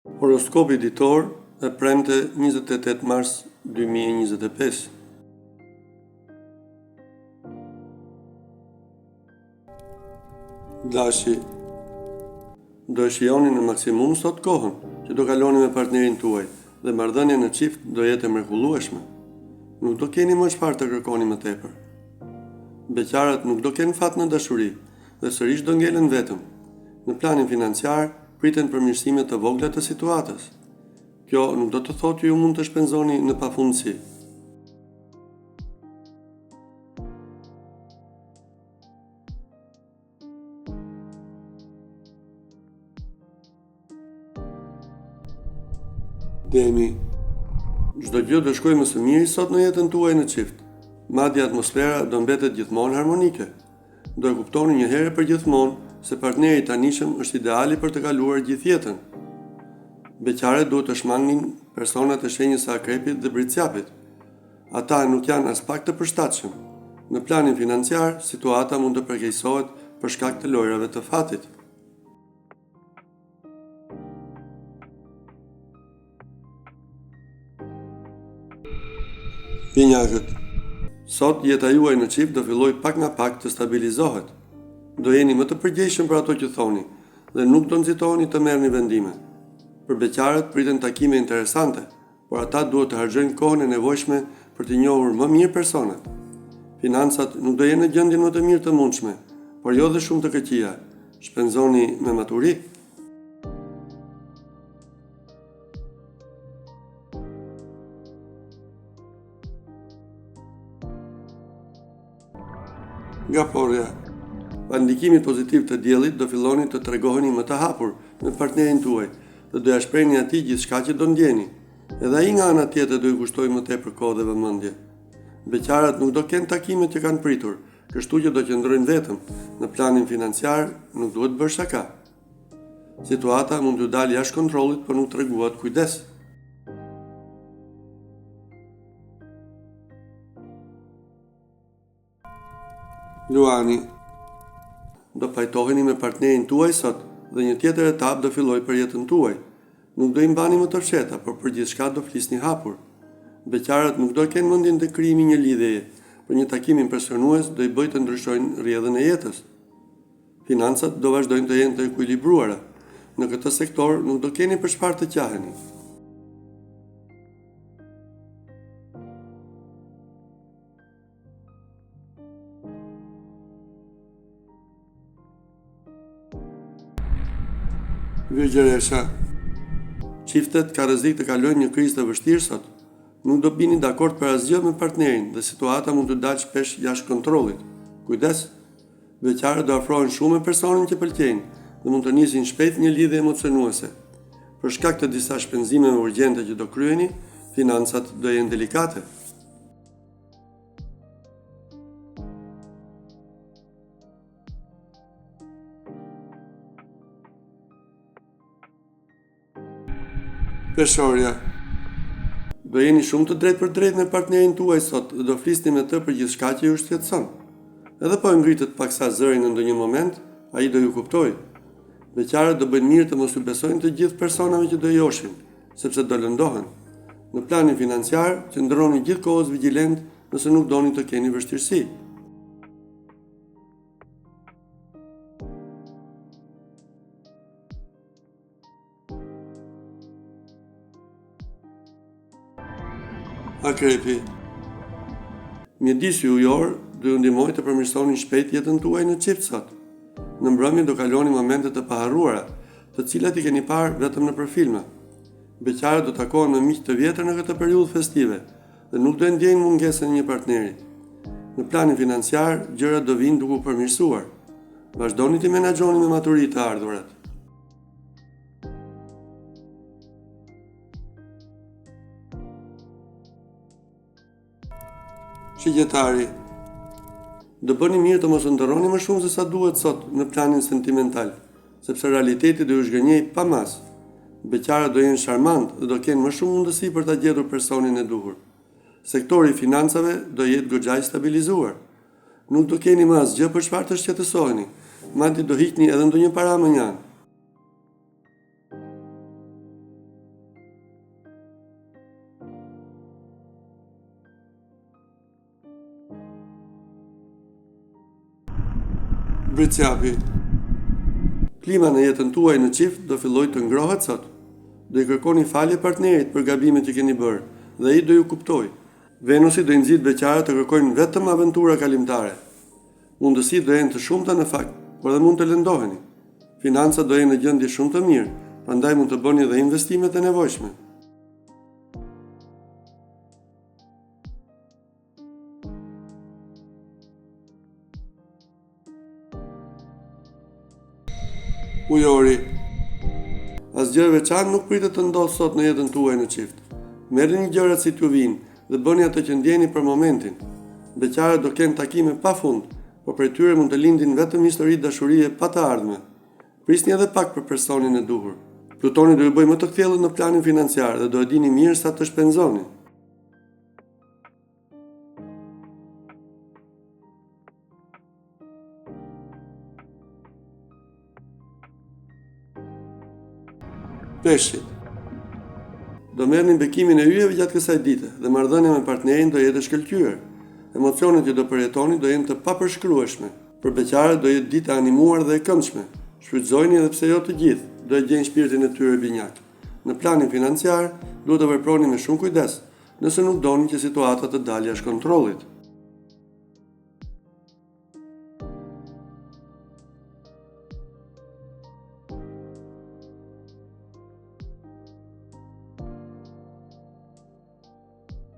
Horoskopi ditor e premte 28 mars 2025. Dashi, do e shijoni në maksimum sot kohën që do kaloni me partnerin tuaj dhe marrëdhënia në çift do jetë e mrekullueshme. Nuk do keni më çfarë të kërkoni më tepër. Beqarët nuk do kenë fat në dashuri dhe sërish do ngelen vetëm. Në planin financiar priten përmirësime të vogla të situatës. Kjo nuk do të thotë ju mund të shpenzoni në pafundësi. Demi, çdo gjë do shkojë më së miri sot në jetën tuaj në çift. Madje atmosfera do mbetet gjithmonë harmonike. Do e kuptoni një herë për gjithmonë se partneri tanishëm është ideali për të kaluar gjithë jetën. Beqarët duhet të shmangin personat e shenjës së akrepit dhe bricjapit. Ata nuk janë as pak të përshtatshëm. Në planin financiar, situata mund të përkeqësohet për shkak të lojrave të fatit. Binjakët, sot jeta juaj në çift do filloj pak nga pak të stabilizohet. Do jeni më të përgjegjshëm për ato që thoni dhe nuk do nxitoheni të merrni vendime. Për beqarët priten takime interesante, por ata duhet të harxojnë kohën e nevojshme për të njohur më mirë personat. Financat nuk do jenë në gjendjen më të mirë të mundshme, por jo dhe shumë të këqija. Shpenzoni me maturi. Nga porja, pa ndikimit pozitiv të diellit do filloni të tregoheni më të hapur me partnerin tuaj dhe do ja shprehni atij gjithçka që do ndjeni. Edhe ai nga ana tjetër do i kushtojë më tepër kohë dhe vëmendje. Beqarët nuk do kenë takimet që kanë pritur, kështu që do qëndrojnë vetëm. Në planin financiar nuk duhet bërë shaka. Situata mund t'ju dalë jashtë kontrollit, por nuk treguat kujdes. Luani, do pajtoheni me partnerin tuaj sot dhe një tjetër etap do filloj për jetën tuaj. Nuk do i mbani më të fsheta, por për gjithçka do flisni hapur. Beqarët nuk do kenë mendjen të krijimi një lidhjeje, por një takim impresionues do i bëjë të ndryshojnë rrjedhën e jetës. Financat do vazhdojnë të jenë të ekuilibruara. Në këtë sektor nuk do keni për çfarë të qaheni. Virgjeresha, çiftet ka rrezik të kalojnë një krizë të vështirë sot. Nuk do bini dakord për asgjë me partnerin dhe situata mund të dalë shpesh jashtë kontrollit. Kujdes, beqarët do afrohen shumë me personin që pëlqejnë dhe mund të nisin shpejt një lidhje emocionuese. Për shkak të disa shpenzimeve urgjente që do kryeni, financat do jenë delikate. Peshorja, do jeni shumë të drejtë për drejtë me partnerin tuaj sot dhe do flisni me të për gjithçka që ju shqetëson. Edhe po e ngritet paksa zërin në ndonjë moment, ai do ju kuptojë. Beqarët do bëjnë mirë të mos u besojnë të gjithë personave që do joshin, sepse do lëndohen. Në planin financiar, qëndroni gjithkohës vigjilent nëse nuk doni të keni vështirësi. Akrepi, mjedisi ujor do ju ndihmojë të përmirësoni shpejt jetën tuaj në çift sot. Në mbrëmje do kaloni momente të paharruara, të cilat i keni parë vetëm nëpër filma. Beqarët do takohen me miq të vjetër në këtë periudhë festive dhe nuk do ndjejnë mungesën e një partneri. Në planin financiar, gjërat do vinë duke u përmirësuar. Vazhdoni të menaxhoni me maturi të ardhurat. Shigjetari, do bëni mirë të mos ndërroni më shumë se sa duhet sot në planin sentimental, sepse realiteti do ju zhgënjej pa mas. Beqarët do jenë charmant dhe do kenë më shumë mundësi për ta gjetur personin e duhur. Sektori i financave do jetë goxha i stabilizuar. Nuk do keni më asgjë për çfarë të shqetësoheni, madje do hiqni edhe ndonjë para më njanë. Britsjapi. Klima në jetën tuaj në çift do filloj të ngrohet sot. Do i kërkoni falje partnerit për gabimet që keni bërë dhe ai do ju kuptoj. Venusi do i nxit beqarët të kërkojnë vetëm aventura kalimtare. Mundësitë do jenë të shumta në fakt, por dhe mund të lëndoheni. Financat do jenë në gjendje shumë të mirë, prandaj mund të bëni edhe investimet e nevojshme. Ujori. Asgjë e veçantë nuk pritet të ndodhë sot në jetën tuaj në çift. Merrni gjërat si t'ju vinë dhe bëni atë që ndjeni për momentin. Beqarët do kenë takime pafund, por prej tyre mund të lindin vetëm histori dashurie pa të ardhme. Prisni edhe pak për personin e duhur. Plutoni do ju bëjë më të kthjellët në planin financiar dhe do e dini mirë sa të shpenzoni. Peshqit. Do merrni bekimin e yjeve gjatë kësaj dite dhe marrëdhënia me partnerin do jetë e shkëlqyer. Emocionet që do përjetoni do jenë të papërshkrueshme. Për beqarët do jetë ditë e animuar dhe e këndshme. Shfrytëzojeni edhe pse jo të gjithë, do e gjejnë shpirtin e tyre binjak. Në planin financiar, duhet të veproni me shumë kujdes, nëse nuk doni që situata të dalë jashtë kontrollit.